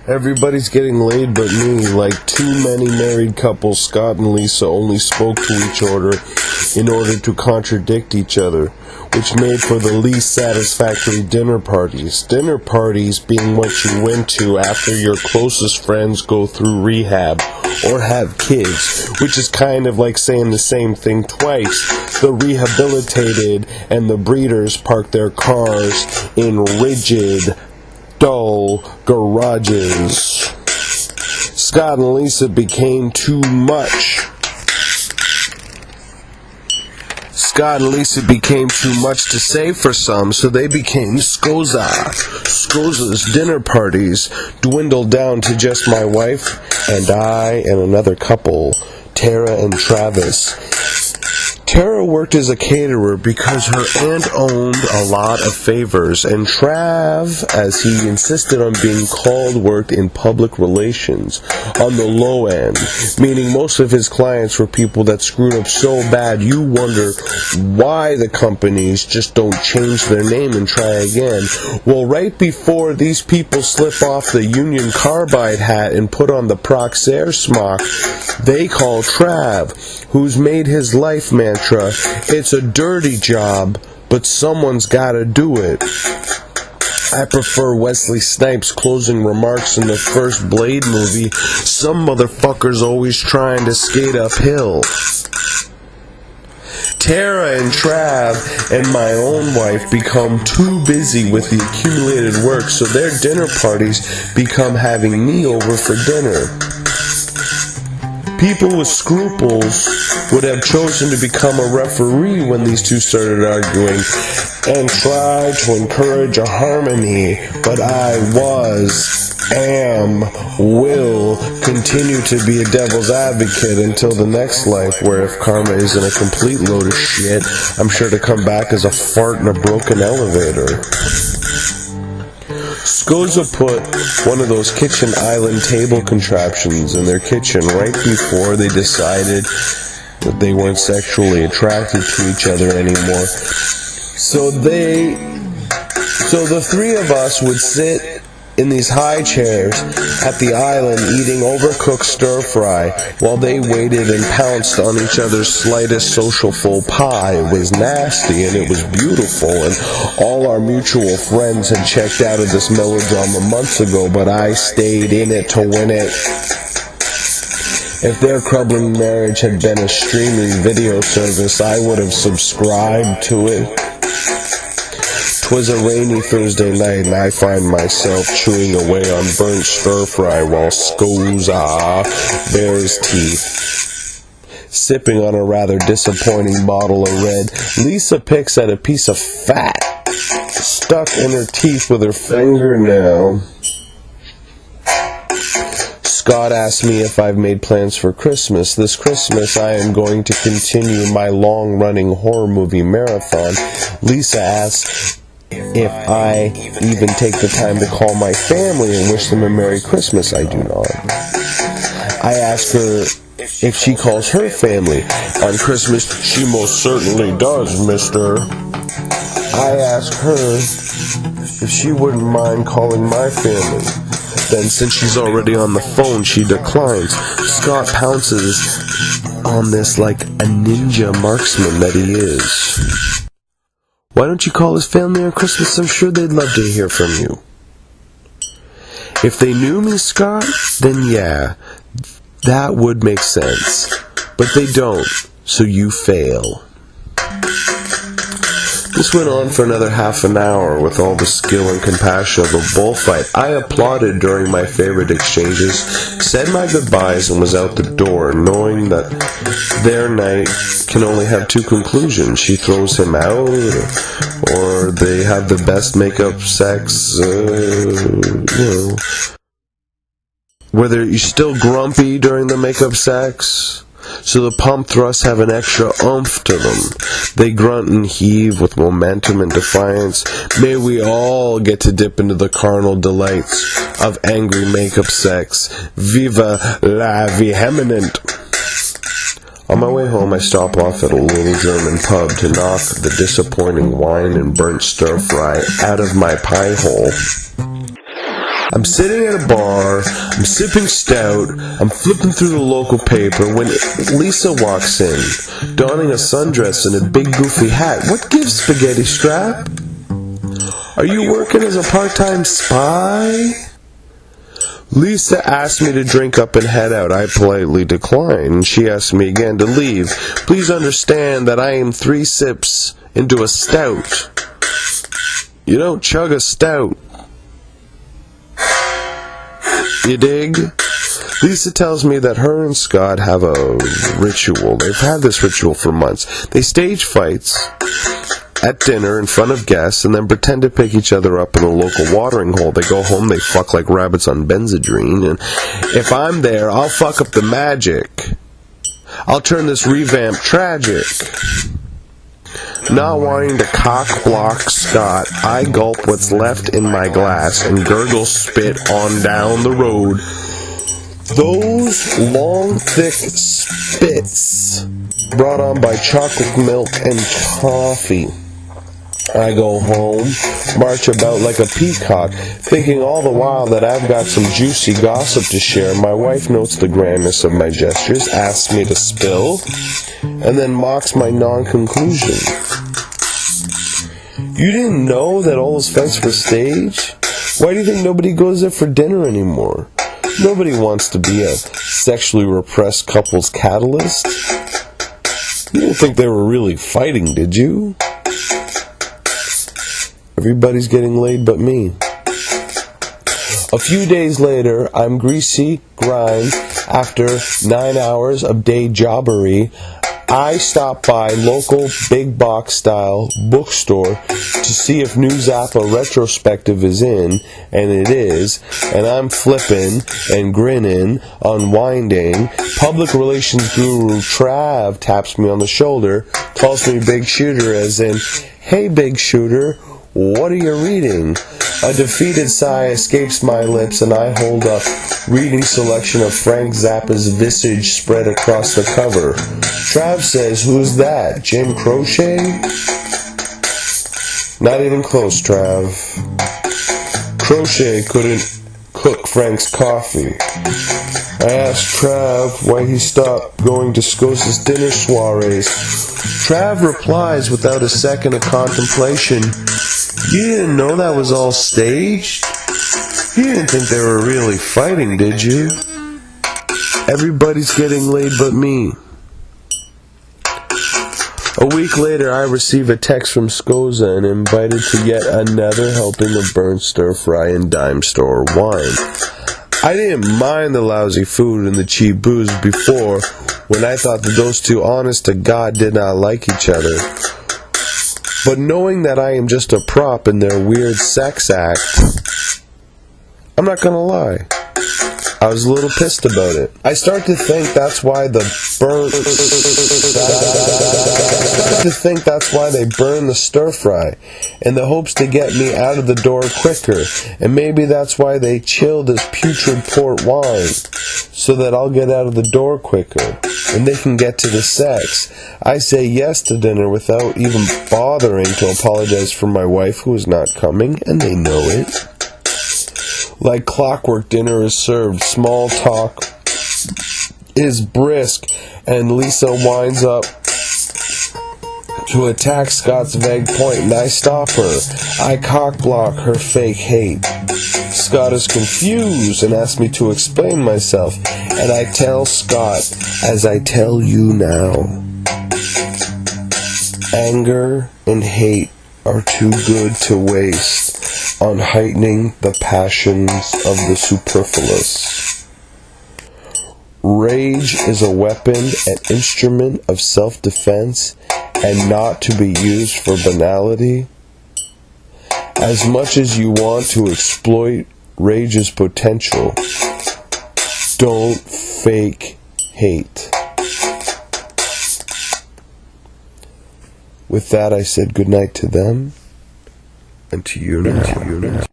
Everybody's getting laid but me. Like too many married couples, Scott and Lisa only spoke to each other in order to contradict each other, which made for the least satisfactory dinner parties. Dinner parties being what you went to after your closest friends go through rehab or have kids, which is kind of like saying the same thing twice. The rehabilitated and the breeders park their cars in rigid, dull garages. Scott and Lisa became too much. Scott and Lisa became too much to say for some, so they became Scoza. Scoza's dinner parties dwindled down to just my wife and I and another couple, Tara and Travis. Tara worked as a caterer because her aunt owned a lot of favors, and Trav, as he insisted on being called, worked in public relations on the low end, meaning most of his clients were people that screwed up so bad you wonder why the companies just don't change their name and try again. Well, right before these people slip off the Union Carbide hat and put on the Proxair smock, they call Trav, who's made his life mantra, "It's a dirty job, but someone's gotta do it." I prefer Wesley Snipes' closing remarks in the first Blade movie, "Some motherfucker's always trying to skate uphill." Tara and Trav and my own wife become too busy with the accumulated work, so their dinner parties become having me over for dinner. People with scruples would have chosen to become a referee when these two started arguing and tried to encourage a harmony, but I will continue to be a devil's advocate until the next life, where if karma isn't a complete load of shit, I'm sure to come back as a fart in a broken elevator. Scoza put one of those kitchen island table contraptions in their kitchen right before they decided that they weren't sexually attracted to each other anymore. So the three of us would sit in these high chairs at the island eating overcooked stir-fry while they waited and pounced on each other's slightest social faux pas. It was nasty and it was beautiful, and all our mutual friends had checked out of this melodrama months ago, but I stayed in it to win it. If their crumbling marriage had been a streaming video service, I would have subscribed to it. 'Twas a rainy Thursday night, and I find myself chewing away on burnt stir-fry while Scoza bares teeth. Sipping on a rather disappointing bottle of red, Lisa picks at a piece of fat stuck in her teeth with her fingernail. Scott asked me if I've made plans for Christmas. This Christmas I am going to continue my long-running horror movie marathon. Lisa asks if I even take the time to call my family and wish them a Merry Christmas. I do not. I ask her if she calls her family on Christmas. She most certainly does, mister. I ask her if she wouldn't mind calling my family. Then, since she's already on the phone, she declines. Scott pounces on this like a ninja marksman that he is. Why don't you call his family on Christmas? I'm sure they'd love to hear from you. If they knew me, Scott, then yeah, that would make sense. But they don't, so you fail. This went on for another half an hour with all the skill and compassion of a bullfight. I applauded during my favorite exchanges, said my goodbyes, and was out the door, knowing that their night can only have two conclusions. She throws him out, or they have the best make-up sex, Whether you're still grumpy during the make-up sex, so the pump thrusts have an extra oomph to them. They grunt and heave with momentum and defiance. May we all get to dip into the carnal delights of angry makeup sex. Viva la vehement! On my way home, I stop off at a little German pub to knock the disappointing wine and burnt stir-fry out of my pie hole. I'm sitting at a bar, I'm sipping stout, I'm flipping through the local paper when Lisa walks in, donning a sundress and a big goofy hat. What gives, Spaghetti Strap? Are you working as a part-time spy? Lisa asked me to drink up and head out. I politely declined. She asked me again to leave. Please understand that I am 3 sips into a stout. You don't chug a stout. You dig? Lisa tells me that her and Scott have a ritual. They've had this ritual for months. They stage fights at dinner in front of guests and then pretend to pick each other up in a local watering hole. They go home, they fuck like rabbits on Benzedrine, and if I'm there, I'll fuck up the magic. I'll turn this revamp tragic. Not wanting to cock-block Scott, I gulp what's left in my glass and gurgle spit on down the road. Those long, thick spits brought on by chocolate milk and coffee. I go home, march about like a peacock, thinking all the while that I've got some juicy gossip to share. My wife notes the grandness of my gestures, asks me to spill, and then mocks my non-conclusion. You didn't know that all those fights were staged? Why do you think nobody goes there for dinner anymore? Nobody wants to be a sexually repressed couple's catalyst. You didn't think they were really fighting, did you? Everybody's getting laid but me. A few days later, I'm greasy, grimed, after 9 hours of day jobbery. I stop by local big box style bookstore to see if New Zappa retrospective is in, and it is, and I'm flipping and grinning, unwinding. Public relations guru Trav taps me on the shoulder, calls me Big Shooter as in, "Hey Big Shooter, what are you reading?" A defeated sigh escapes my lips and I hold up reading selection of Frank Zappa's visage spread across the cover. Trav says, "Who's that? Jim Croce?" Not even close, Trav. Croce couldn't cook Frank's coffee. I asked Trav why he stopped going to Scose's dinner soirees. Trav replies without a second of contemplation, "You didn't know that was all staged? You didn't think they were really fighting, did you? Everybody's getting laid but me." A week later, I receive a text from Scosa and invited to yet another helping of burnt stir-fry and dime store wine. I didn't mind the lousy food and the cheap booze before, when I thought that those two honest to God did not like each other. But knowing that I am just a prop in their weird sex act, I'm not gonna lie, I was a little pissed about it. I start to think that's why they burn the stir fry, in the hopes to get me out of the door quicker, and maybe that's why they chill this putrid port wine, so that I'll get out of the door quicker, and they can get to the sex. I say yes to dinner without even bothering to apologize for my wife who is not coming, and they know it. Like clockwork, dinner is served. Small talk is brisk, and Lisa winds up to attack Scott's vague point, and I stop her. I cock-block her fake hate. Scott is confused and asks me to explain myself, and I tell Scott, as I tell you now, anger and hate are too good to waste on heightening the passions of the superfluous. Rage is a weapon and instrument of self-defense and not to be used for banality. As much as you want to exploit rage's potential, don't fake hate. With that, I said goodnight to them and to you now.